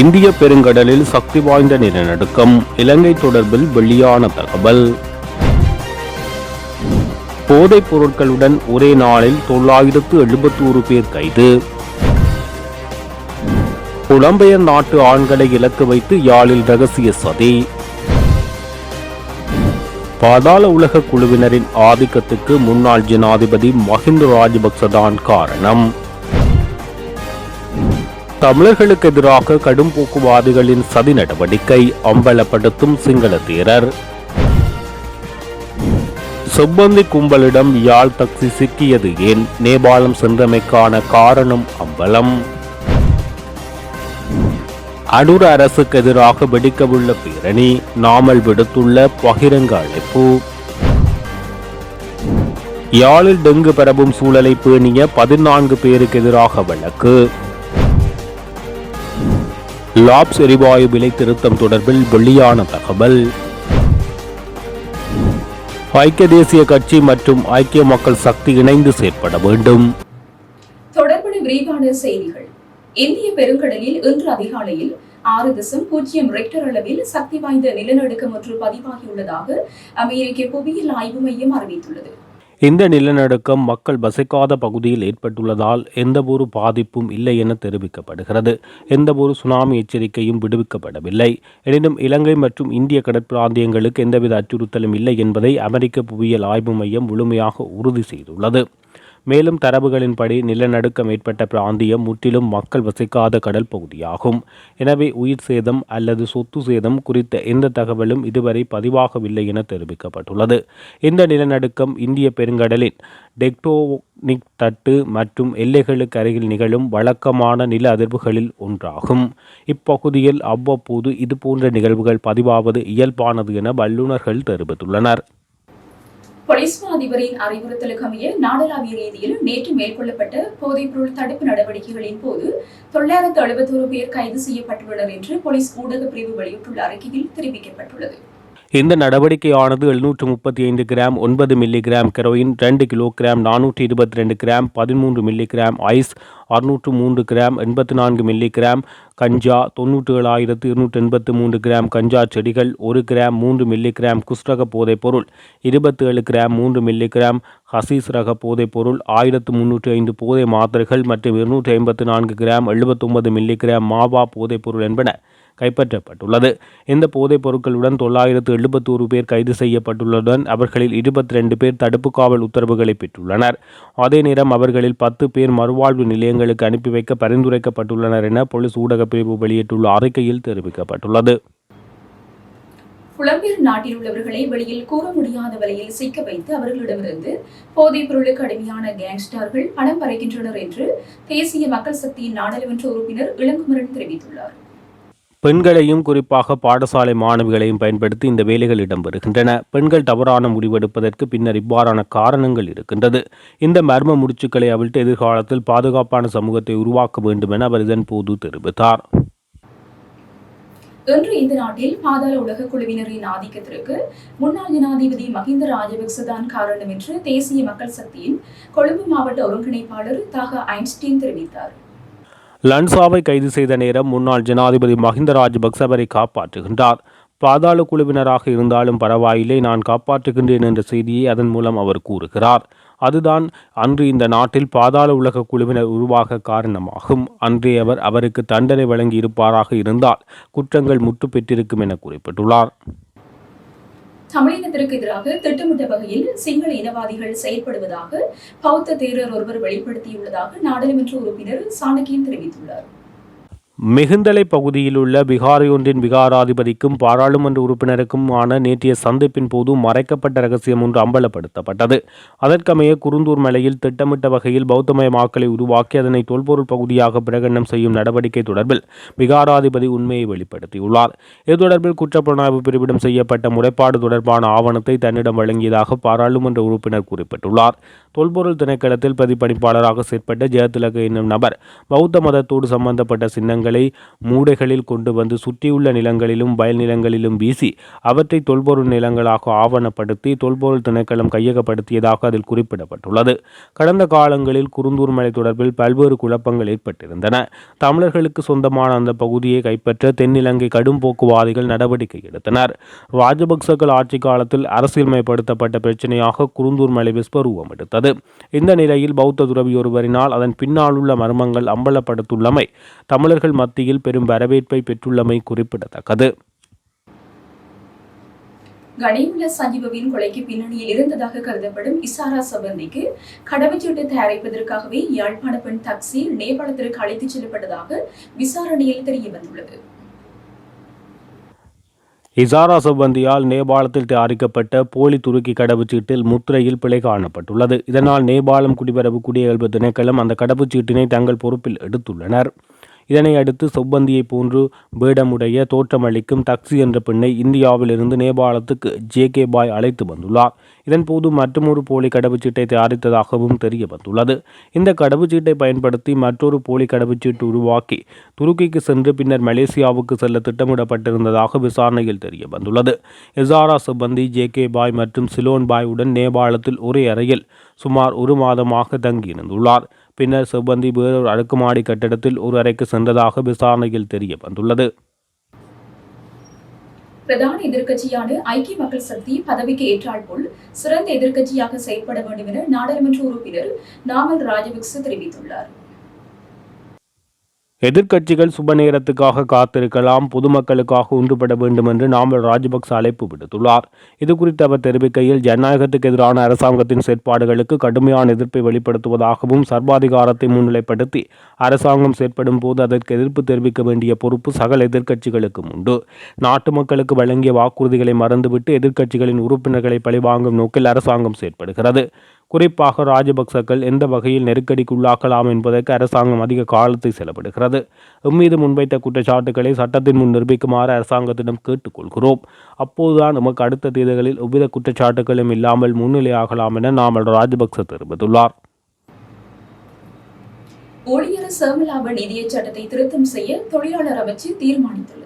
இந்திய பெருங்கடலில் சக்தி வாய்ந்த நிலநடுக்கம். இலங்கை தொடர்பில் வெளியான தகவல். போதைப் பொருட்களுடன் ஒரே நாளில் 971 பேர் கைது. புலம்பெயர் நாட்டு ஆண்களை இலக்கு வைத்து யாழில் ரகசிய சதி. பாதாள உலக குழுவினரின் ஆதிக்கத்துக்கு முன்னாள் ஜனாதிபதி மஹிந்த ராஜபக்சதான் காரணம். தமிழர்களுக்கு எதிராக கடும் போக்குவாதிகளின் சதி நடவடிக்கை அம்பலப்படுத்தும் சிங்கள தேரர். செவ்வந்தி கும்பலிடம் யாழ் டாக்சி சிக்கியது ஏன்? நேபாளம் சென்றமைக்கான காரணம் அம்பலம். அனுர அரசுக்கு எதிராக வெடிக்கவுள்ள பேரணி. நாமல் விடுத்துள்ள பகிரங்க அழைப்பு. யாழில் டெங்கு பரவும் சூழலை பேணிய 14 பேருக்கு எதிராக வழக்கு. லாப்ஸ் எரிவாயு விலை திருத்தம் தொடர்பில் வெளியான தகவல். ஐக்கிய தேசிய கட்சி மற்றும் ஐக்கிய மக்கள் சக்தி இணைந்து செயற்பட வேண்டும். தொடர்பான விரிவான செய்திகள். இந்திய பெருங்கடலில் இன்று அதிகாலையில் 6.0 ரெக்டர் அளவில் சக்தி வாய்ந்த நிலநடுக்கம் ஒன்று பதிவாகியுள்ளதாக அமெரிக்க புவியியல் ஆய்வு மையம் அறிவித்துள்ளது. இந்த நிலநடுக்கம் மக்கள் வசிக்காத பகுதியில் ஏற்பட்டுள்ளதால் எந்தவொரு பாதிப்பும் இல்லை என தெரிவிக்கப்படுகிறது. எந்தவொரு சுனாமி எச்சரிக்கையும் விடுவிக்கப்படவில்லை. எனினும் இலங்கை மற்றும் இந்திய கடற்பிராந்தியங்களுக்கு எந்தவித அச்சுறுத்தலும் இல்லை என்பதை அமெரிக்க புவியியல் ஆய்வு மையம் முழுமையாக உறுதி செய்துள்ளது. மேலும் தரவுகளின்படி நிலநடுக்கம் ஏற்பட்ட பிராந்தியம் முற்றிலும் மக்கள் வசிக்காத கடல் பகுதியாகும். எனவே உயிர் சேதம் அல்லது சொத்து சேதம் குறித்த எந்த தகவலும் இதுவரை பதிவாகவில்லை என தெரிவிக்கப்பட்டுள்ளது. இந்த நிலநடுக்கம் இந்திய பெருங்கடலின் டெக்டோனிக் தட்டு மற்றும் எல்லைகளுக்கு அருகில் நிகழும் வழக்கமான நில அதிர்வுகளில் ஒன்றாகும். இப்பகுதியில் அவ்வப்போது இதுபோன்ற நிகழ்வுகள் பதிவாவது இயல்பானது என வல்லுநர்கள் தெரிவித்துள்ளனர். போலீஸ் அதிபரின் அறிவுறுத்தலுக்கு அமைய நாடளாவிய ரீதியில் நேற்று மேற்கொள்ளப்பட்ட போதைப்பொருள் தடுப்பு நடவடிக்கைகளின் போது 971 பேர் கைது செய்யப்பட்டுள்ளனர் என்று போலீஸ் ஊடக பிரிவு வெளியிட்டுள்ள அறிக்கையில் தெரிவிக்கப்பட்டுள்ளது. இந்த நடவடிக்கையானது 735 gram 9 milligram heroin, 2 kilogram 422 gram 13 milligram ice, 603 gram 84 milligram ganja, 97,283 gram ganja செடிகள், 1 கிராம் 3 மில்லிகிராம் குஸ்ரக போதைப்பொருள், 27 கிராம் 3 மில்லிகிராம் ஹசீஸ் ரக போதைப்பொருள், 1305 போதை மாத்திரைகள் மற்றும் 254 கிராம் 79 மில்லிகிராம் மாவா போதைப்பொருள் என்பன கைப்பற்றப்பட்டுள்ளது. இந்த போதைப் பொருட்களுடன் 971 பேர் கைது செய்யப்பட்டுள்ளதுடன் அவர்களில் 22 பேர் தடுப்பு காவல் உத்தரவுகளை பெற்றுள்ளனர். அதே நேரம் அவர்களில் 10 பேர் மறுவாழ்வு நிலையங்களுக்கு அனுப்பி வைக்க பரிந்துரைக்கப்பட்டுள்ளனர் என போலீஸ் ஊடக பிரிவு வெளியிட்டுள்ள அறிக்கையில் தெரிவிக்கப்பட்டுள்ளது. புலம்பெயர் நாட்டில் உள்ளவர்களை வெளியில் கூற முடியாத வலையில் சிக்க வைத்து அவர்களிடமிருந்து போதைப் பொருளுக்கு அடிமையான கேங்ஸ்டர்கள் பணம் பறிக்கின்றனர் என்று தேசிய மக்கள் சக்தியின் நாடாளுமன்ற உறுப்பினர் இளங்குமரன் தெரிவித்துள்ளார். பெண்களையும் குறிப்பாக பாடசாலை மாணவிகளையும் பயன்படுத்தி இந்த வேலைகள் இடம்பெறுகின்றன. பெண்கள் தவறான முடிவெடுப்பதற்கு பின்னர் இவ்வாறான காரணங்கள் இருக்கின்றது. இந்த மர்ம முடிச்சுக்களை அவிழ்த்து எதிர்காலத்தில் பாதுகாப்பான சமூகத்தை உருவாக்க வேண்டும் என அவர் இதன் போது தெரிவித்தார். இன்று இந்த நாட்டில் பாதாள உலக குழுவினரின் ஆதிக்கத்திற்கு முன்னாள் ஜனாதிபதி மஹிந்த ராஜபக்சதான் காரணம் என்று தேசிய மக்கள் சக்தியின் கொழும்பு மாவட்ட ஒருங்கிணைப்பாளர் தாக ஐன்ஸ்டீன் தெரிவித்தார். லன்சாவை கைது செய்த நேரம் முன்னாள் ஜனாதிபதி மஹிந்த ராஜபக்ச அவரை காப்பாற்றுகின்றார். பாதாள குழுவினராக இருந்தாலும் பரவாயில்லை, நான் காப்பாற்றுகின்றேன் என்ற செய்தியை அதன் மூலம் அவர் கூறுகிறார். அதுதான் அன்று இந்த நாட்டில் பாதாள உலக குழுவினர் உருவாக காரணமாகும். அன்றே அவர் அவருக்கு தண்டனை வழங்கி இருப்பாராக இருந்தால் குற்றங்கள் முற்று பெற்றிருக்கும் என குறிப்பிட்டுள்ளார். தமிழினத்திற்கு எதிராக திட்டமிட்ட வகையில் சிங்கள இனவாதிகள் செயல்படுவதாக பௌத்த தேரர் ஒருவர் வெளிப்படுத்தியுள்ளதாக நாடாளுமன்ற உறுப்பினர் சாணக்கியன் தெரிவித்துள்ளார். மிகுந்தலை பகுதியில் உள்ள விகாரையொன்றின் விகாராதிபதிக்கும் பாராளுமன்ற உறுப்பினருக்குமான நேற்றைய சந்திப்பின் போது மறைக்கப்பட்ட ரகசியம் ஒன்று அம்பலப்படுத்தப்பட்டது. அதற்கமைய குருந்தூர் மலையில் திட்டமிட்ட வகையில் பௌத்தமயமாக்கலை உருவாக்கி அதனை தொல்பொருள் பகுதியாக பிரகடனம் செய்யும் நடவடிக்கை தொடர்பில் விகாராதிபதி உண்மையை வெளிப்படுத்தியுள்ளார். இது தொடர்பில் குற்றப்புலனாய்வு பிரிவிடம் செய்யப்பட்ட முறைப்பாடு தொடர்பான ஆவணத்தை தன்னிடம் வழங்கியதாக பாராளுமன்ற உறுப்பினர் குறிப்பிட்டுள்ளார். தொல்பொருள் திணைக்களத்தில் பிரதிபலிப்பாளராக செயற்பட்ட ஜெயதிலக என்னும் நபர் பௌத்த மதத்தோடு சம்பந்தப்பட்ட சின்னங்களை மூடைகளில் கொண்டு வந்து சுற்றியுள்ள நிலங்களிலும் வயல் நிலங்களிலும் வீசி அவற்றை தொல்பொருள் நிலங்களாக ஆவணப்படுத்தி தொல்பொருள் திணைக்களம் கையகப்படுத்தியதாக அதில் குறிப்பிடப்பட்டுள்ளது. கடந்த காலங்களில் குருந்தூர் மலை தொடர்பில் பல்வேறு குழப்பங்கள் ஏற்பட்டிருந்தன. தமிழர்களுக்கு சொந்தமான அந்த பகுதியை கைப்பற்ற தென்னிலங்கை கடும் போக்குவாதிகள் நடவடிக்கை எடுத்தனர். ராஜபக்சர்கள் ஆட்சி காலத்தில் அரசியல்மயப்படுத்தப்பட்ட பிரச்சனையாக குருந்தூர் மலை விஸ்வரூபம் எடுத்தது. இந்த நிலையில் பௌத்த துறவி ஒருவரினால் அதன் பின்னால் உள்ள மர்மங்கள் அம்பலப்படுத்துள்ளமை தமிழர்கள் மத்தியில் பெரும் வரவேற்பை பெற்றுள்ளமை குறிப்பிடத்தக்கது. கனிமுல்ல சஞ்சீவவின் கொலைக்கு பின்னணியில் இருந்ததாக கருதப்படும் இசாரா சபந்திக்கு கடவுச்சீட்டு தயாரிப்பதற்காகவே யாழ்ப்பாண பெண் தக்சி நேபாளத்திற்கு அழைத்துச் செல்லப்பட்டதாக விசாரணையில் தெரியவந்துள்ளது. இசாரா சபந்தியால் நேபாளத்தில் தயாரிக்கப்பட்ட போலி துருக்கி கடவுச்சீட்டில் முத்திரையில் பிழை காணப்பட்டுள்ளது. இதனால் நேபாளம் குடிவரவு குடியகல்வு திணைக்களம் அந்த கடவுச்சீட்டினை தங்கள் பொறுப்பில் எடுத்துள்ளனர். இதனை அடுத்து சொப்பந்தியை போன்று வேடமுடைய தோற்றமளிக்கும் தக்சி என்ற பெண்ணை இந்தியாவிலிருந்து நேபாளத்துக்கு ஜே.கே. பாய் அழைத்து வந்துள்ளார். இதன்போது மற்றொரு போலி கடவுச்சீட்டை தயாரித்ததாகவும் தெரிய வந்துள்ளது. இந்த கடவுச்சீட்டை பயன்படுத்தி மற்றொரு போலி கடவுச்சீட்டு உருவாக்கி துருக்கிக்கு சென்று பின்னர் மலேசியாவுக்கு செல்ல திட்டமிடப்பட்டிருந்ததாக விசாரணையில் தெரிய வந்துள்ளது. இசாரா சொப்பந்தி ஜே.கே. பாய் மற்றும் சிலோன் பாய் உடன் நேபாளத்தில் ஒரே அறையில் சுமார் 1 மாதமாக தங்கியிருந்துள்ளார். பின்னர் செவ்வந்தி வேறொரு அடுக்குமாடி கட்டிடத்தில் ஒரு அறைக்கு சென்றதாக விசாரணையில் தெரிய வந்துள்ளது. பிரதான எதிர்க்கட்சியான ஐக்கிய மக்கள் சக்தி பதவிக்கு ஏற்றால் போல் சிறந்த எதிர்க்கட்சியாக செயல்பட வேண்டும் என நாடாளுமன்ற உறுப்பினர் நாமல் ராஜபக்ச தெரிவித்துள்ளார். எதிர்க்கட்சிகள் சுப நேரத்துக்காக காத்திருக்கலாம், பொதுமக்களுக்காக ஒன்றுபட வேண்டும் என்று நாமல் ராஜபக்ச அழைப்பு விடுத்துள்ளார். இதுகுறித்து அவர் தெரிவிக்கையில், ஜனநாயகத்துக்கு எதிரான அரசாங்கத்தின் செயற்பாடுகளுக்கு கடுமையான எதிர்ப்பை வெளிப்படுத்துவதாகவும் சர்வாதிகாரத்தை முன்னிலைப்படுத்தி அரசாங்கம் செயற்படும் போது அதற்கு எதிர்ப்பு தெரிவிக்க வேண்டிய பொறுப்பு சகல எதிர்க்கட்சிகளுக்கும் உண்டு. நாட்டு மக்களுக்கு வழங்கிய வாக்குறுதிகளை மறந்துவிட்டு எதிர்க்கட்சிகளின் உறுப்பினர்களை பழிவாங்கும் நோக்கில் அரசாங்கம் செயற்படுகிறது. குறிப்பாக ராஜபக்சக்கள் எந்த வகையில் நெருக்கடிக்குள்ளாக்கலாம் என்பதற்கு அரசாங்கம் அதிக காலத்தை செலவிடுகிறது. எம்மீது முன்வைத்த குற்றச்சாட்டுக்களை சட்டத்தின் முன் நிரூபிக்குமாறு அரசாங்கத்திடம் கேட்டுக்கொள்கிறோம். அப்போதுதான் நமக்கு அடுத்த தேர்தல்களில் எவ்வித குற்றச்சாட்டுகளும் இல்லாமல் முன்னிலையாகலாம் என நாமல் ராஜபக்ச தெரிவித்துள்ளார். ஊழியர் சேமலாப நிதிய சட்டத்தை திருத்தம் செய்ய தொழிலாளர் அமைச்சு தீர்மானித்துள்ளது.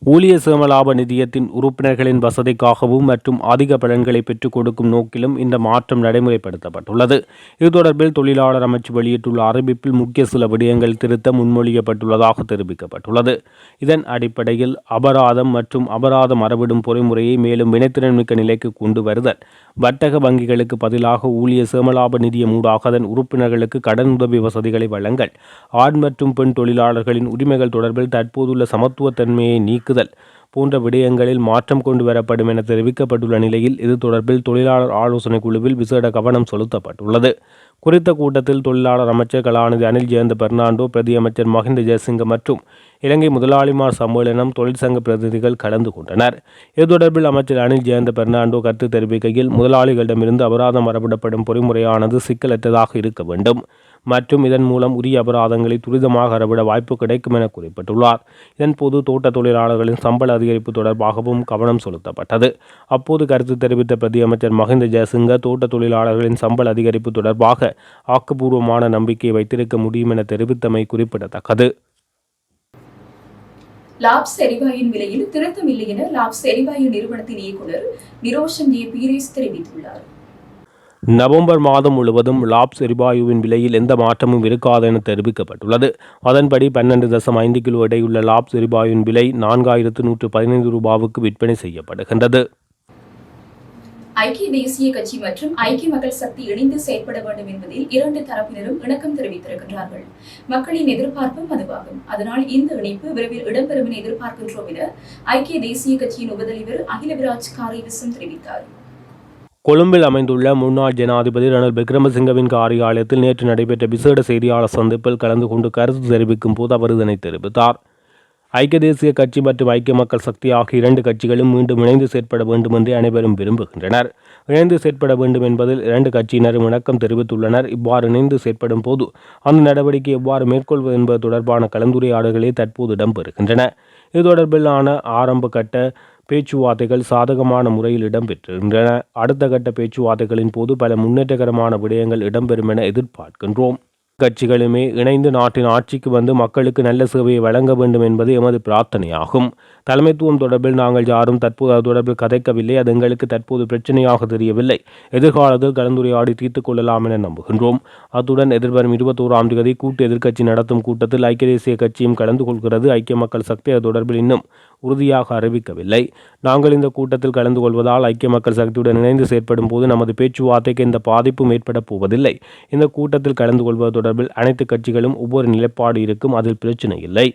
ஊழியர் சேமலாப நிதியத்தின் உறுப்பினர்களின் வசதிக்காகவும் மற்றும் அதிக பலன்களை பெற்றுக் கொடுக்கும் நோக்கிலும் இந்த மாற்றம் நடைமுறைப்படுத்தப்பட்டுள்ளது. இது தொடர்பில் தொழிலாளர் அமைச்சு வெளியிட்டுள்ள அறிவிப்பில் முக்கிய சில விடயங்கள் திருத்த முன்மொழியப்பட்டுள்ளதாக தெரிவிக்கப்பட்டுள்ளது. இதன் அடிப்படையில் அபராதம் மற்றும் அபராதம் அறவிடும் பொறிமுறையை மேலும் வினைத்திறன்மிக்க நிலைக்கு கொண்டு வருதல், வர்த்தக வங்கிகளுக்கு பதிலாக ஊழியர் சேமலாப நிதியம் ஊடாக அதன் உறுப்பினர்களுக்கு கடன் உதவி வசதிகளை வழங்கல், ஆண் மற்றும் பெண் தொழிலாளர்களின் உரிமைகள் தொடர்பில் தற்போதுள்ள சமத்துவத்தன்மையை நீக்குதல் போன்ற விடயங்களில் மாற்றம் கொண்டு வரப்படும் என தெரிவிக்கப்பட்டுள்ள நிலையில் இது தொடர்பில் தொழிலாளர் ஆலோசனை குழுவில் விசேட கவனம் செலுத்தப்பட்டுள்ளது. குறித்த கூட்டத்தில் தொழிலாளர் அமைச்சர் கலாநிதி அனில் ஜெயந்த பெர்னாண்டோ, பிரதி அமைச்சர் மஹிந்த ஜெயசிங்க மற்றும் இலங்கை முதலாளிமார் சம்மேளனம் தொழிற்சங்க பிரதிநிதிகள் கலந்து கொண்டனர். இது தொடர்பில் அமைச்சர் அனில் ஜெயந்த பெர்னாண்டோ கருத்து தெரிவிக்கையில், முதலாளிகளிடமிருந்து அபராதம் அறவிடப்படும் பொறிமுறையானது சிக்கலற்றதாக இருக்க வேண்டும் மற்றும் இதன் மூலம் உரிய அபராதங்களை துரிதமாக அறவிட வாய்ப்பு கிடைக்கும் என குறிப்பிட்டுள்ளார். இதன்போது தோட்ட தொழிலாளர்களின் சம்பள அதிகரிப்பு தொடர்பாகவும் கவனம் செலுத்தப்பட்டது. அப்போது கருத்து தெரிவித்த பிரதி அமைச்சர் மஹிந்த ஜெயசிங்க, தோட்ட தொழிலாளர்களின் சம்பள அதிகரிப்பு தொடர்பாக ஆக்கப்பூர்வமான நம்பிக்கையை வைத்திருக்க முடியும் என தெரிவித்தமை குறிப்பிடத்தக்கது. லாப்ஸ் எரிவாயுவின் விலையில் திருத்தம் இல்லை என லாப்ஸ் எரிவாயு நிறுவனத்தின் இயக்குநர் நிரோஷன் ஜே பீரிஸ் தெரிவித்துள்ளார். நவம்பர் மாதம் முழுவதும் லாப்ஸ் எரிவாயுவின் விலையில் எந்த மாற்றமும் இருக்காது என தெரிவிக்கப்பட்டுள்ளது. அதன்படி 12.5 கிலோ எடையுள்ள லாப்ஸ் எரிவாயுவின் விலை 4115 ரூபாவுக்கு விற்பனை செய்யப்படுகின்றது. ஐக்கிய தேசிய கட்சி மற்றும் ஐக்கிய மக்கள் சக்தி இணைந்து செயற்பட வேண்டும் என்பதில் இரண்டு தரப்பினரும் இணக்கம் தெரிவித்திருக்கின்றார்கள். மக்களின் எதிர்பார்ப்பும் அதுவாகும். அதனால் இந்த இணைப்பு விரைவில் இடம்பெறும் என எதிர்பார்க்கின்றோம் என ஐக்கிய தேசிய கட்சியின் உபதலைவர் அகிலவிராஜ் காரியவிசம் தெரிவித்தார். கொழும்பில் அமைந்துள்ள முன்னாள் ஜனாதிபதி ரணில் விக்ரமசிங்கவின் காரியாலயத்தில் நேற்று நடைபெற்ற விசேட செய்தியாளர் சந்திப்பில் கலந்து கொண்டு கருத்து தெரிவிக்கும் போது அவர் இதனை தெரிவித்தார். ஐக்கிய தேசிய கட்சி மற்றும் ஐக்கிய மக்கள் சக்தி ஆகிய இரண்டு கட்சிகளும் மீண்டும் இணைந்து செயற்பட வேண்டும் என்று அனைவரும் விரும்புகின்றனர். இணைந்து செயற்பட வேண்டும் என்பதில் இரண்டு கட்சியினரும் இணக்கம் தெரிவித்துள்ளனர். இவ்வாறு இணைந்து செயற்படும் போது அந்த நடவடிக்கை எவ்வாறு மேற்கொள்வது என்பது தொடர்பான கலந்துரையாடல்களே தற்போது இடம்பெறுகின்றன. இது தொடர்பிலான ஆரம்ப கட்ட பேச்சுவார்த்தைகள் சாதகமான முறையில் இடம்பெற்றிருக்கின்றன. அடுத்த கட்ட பேச்சுவார்த்தைகளின் போது பல முன்னேற்றகரமான விடயங்கள் இடம்பெறும் என எதிர்பார்க்கின்றோம். கட்சிகளுமே இணைந்து நாட்டின் ஆட்சிக்கு வந்து மக்களுக்கு நல்ல சேவையை வழங்க வேண்டும் என்பது எமது பிரார்த்தனையாகும். தலைமைத்துவம் தொடர்பில் நாங்கள் யாரும் தற்போது அது தொடர்பில் கதைக்கவில்லை. அது எங்களுக்கு தற்போது பிரச்சனையாக தெரியவில்லை. எதிர்காலத்தில் கலந்துரையாடி தீர்த்துக் கொள்ளலாம் என நம்புகின்றோம். அத்துடன் எதிர்வரும் 21ஆம் தேதி கூட்டு எதிர்க்கட்சி நடத்தும் கூட்டத்தில் ஐக்கிய தேசிய கட்சியும் கலந்து கொள்கிறது. ஐக்கிய மக்கள் சக்தி அது தொடர்பில் இன்னும் உறுதியாக அறிவிக்கவில்லை. நாங்கள் இந்த கூட்டத்தில் கலந்து கொள்வதால் ஐக்கிய மக்கள் சக்தியுடன் இணைந்து செயற்படும் போது நமது பேச்சுவார்த்தைக்கு எந்த பாதிப்பும் ஏற்பட போவதில்லை. இந்த கூட்டத்தில் கலந்து கொள்வது தொடர்பில் அனைத்து கட்சிகளும் ஒவ்வொரு நிலைப்பாடு இருக்கும். அதில் பிரச்சனை இல்லை.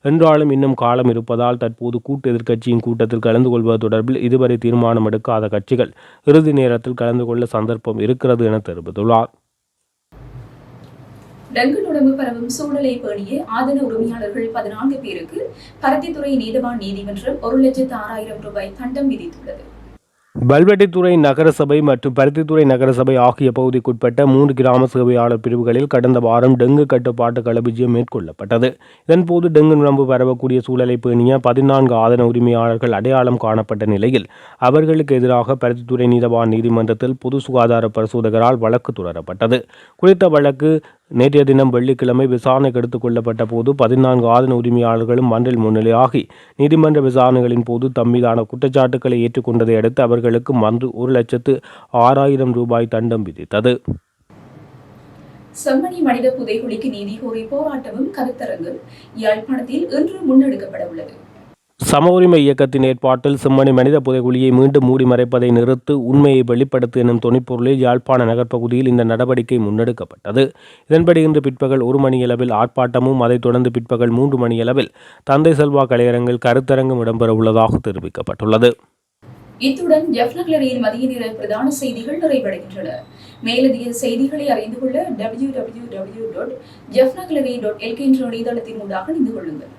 என்றாலும் இன்னும் காலம் இருப்பதால் தற்போது கூட்டு எதிர்க்கட்சியின் கூட்டத்தில் கலந்து கொள்வது தொடர்பில் இதுவரை தீர்மானம் எடுக்காத கட்சிகள் இறுதி நேரத்தில் கலந்து கொள்ள சந்தர்ப்பம் இருக்கிறது என தெரிவித்துள்ளார். டெங்கு நுடம்பு பரவும் சூழலை பேணிய ஆதன உரிமையாளர்கள் 14 பேருக்கு பருத்தித்துறை நீதவான் நீதிமன்றம் 1,06,000 ரூபாய் தண்டம் விதித்துள்ளது. பல்வெட்டித்துறை நகரசபை மற்றும் பருத்தித்துறை நகரசபை ஆகிய பகுதிக்குட்பட்ட 3 கிராம சேவையாளர் பிரிவுகளில் கடந்த வாரம் டெங்கு கட்டுப்பாட்டு களபிஜயம் மேற்கொள்ளப்பட்டது. இதன்போது டெங்கு நுழம்பு பரவக்கூடிய சூழலை பேணிய 14 ஆதன உரிமையாளர்கள் அடையாளம் காணப்பட்ட நிலையில் அவர்களுக்கு எதிராக பருத்தித்துறை நீதவான் நீதிமன்றத்தில் பொது சுகாதார பரிசோதகரால் வழக்கு தொடரப்பட்டது. குறித்த வழக்கு நேற்றைய தினம் வெள்ளிக்கிழமை விசாரணைக்கு எடுத்துக் கொள்ளப்பட்ட போது 14 ஆதன உரிமையாளர்களும் மன்றில் முன்னிலையாகி நீதிமன்ற விசாரணைகளின் போது தம்மீதான குற்றச்சாட்டுக்களை ஏற்றுக்கொண்டதை அடுத்து அவர்களுக்கு மன்று 1,06,000 ரூபாய் தண்டம் விதித்தது. செம்மணி மனித புதைகுழிக்கு நீதி கோரி போராட்டமும் கருத்தரங்கும் யாழ்ப்பாணத்தில் இன்று முன்னெடுக்கப்பட உள்ளது. சம உரிமை இயக்கத்தின் ஏற்பாட்டில் செம்மணி மனித புதைகுழியை மீண்டும் மூடி மறைப்பதை நிறுத்து, உண்மையை வெளிப்படுத்து எனும் துணைப்பொருளில் யாழ்ப்பாண நகர்ப்பகுதியில் இந்த நடவடிக்கை முன்னெடுக்கப்பட்டது. இதன்படி இன்று பிற்பகல் 1 மணியளவில் ஆர்ப்பாட்டமும் அதைத் தொடர்ந்து பிற்பகல் 3 மணியளவில் தந்தை செல்வா கலையரங்கில் கருத்தரங்கும் இடம்பெற உள்ளதாக தெரிவிக்கப்பட்டுள்ளது. இத்துடன் ஜெஃப்னக்லரியின் மதிய நேர பிரதான செய்திகள் நிறைவடைகின்றன. மேலதிக செய்திகளை அறிந்து கொள்ள www.jeffnaglary.lk என்ற இணையதளத்தின் ஊடாக இணைந்து கொள்ளுங்கள்.